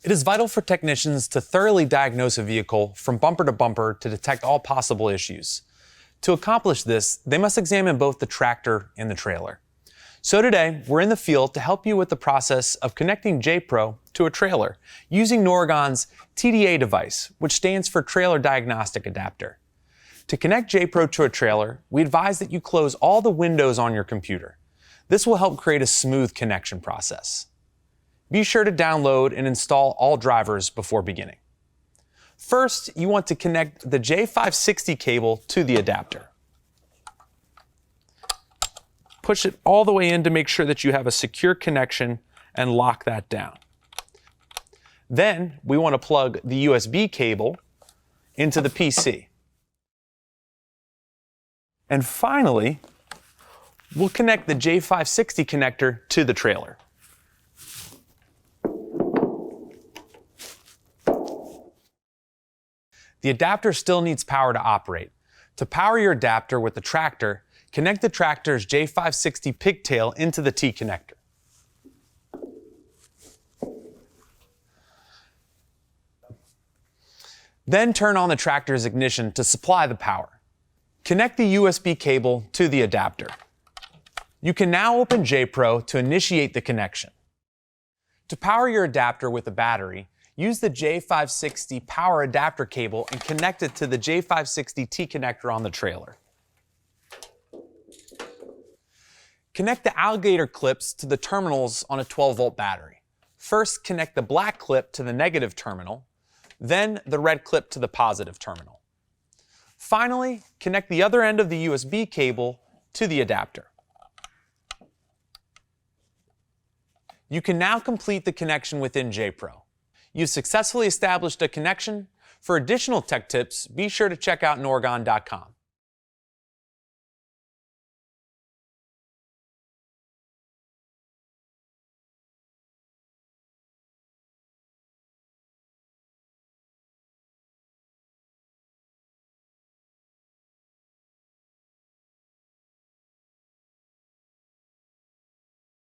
It is vital for technicians to thoroughly diagnose a vehicle from bumper to bumper to detect all possible issues. To accomplish this, they must examine both the tractor and the trailer. So today, we're in the field to help you with the process of connecting JPRO to a trailer using Noregon's TDA device, which stands for Trailer Diagnostic Adapter. To connect JPRO to a trailer, we advise that you close all the windows on your computer. This will help create a smooth connection process. Be sure to download and install all drivers before beginning. First, you want to connect the J560 cable to the adapter. Push it all the way in to make sure that you have a secure connection and lock that down. Then, we want to plug the USB cable into the PC. And finally, we'll connect the J560 connector to the trailer. The adapter still needs power to operate. To power your adapter with the tractor, connect the tractor's J560 pigtail into the T connector. Then turn on the tractor's ignition to supply the power. Connect the USB cable to the adapter. You can now open JPRO to initiate the connection. To power your adapter with a battery, use the J560 power adapter cable and connect it to the J560 T connector on the trailer. Connect the alligator clips to the terminals on a 12-volt battery. First, connect the black clip to the negative terminal, then the red clip to the positive terminal. Finally, connect the other end of the USB cable to the adapter. You can now complete the connection within JPRO. You've successfully established a connection. For additional tech tips, be sure to check out Noregon.com.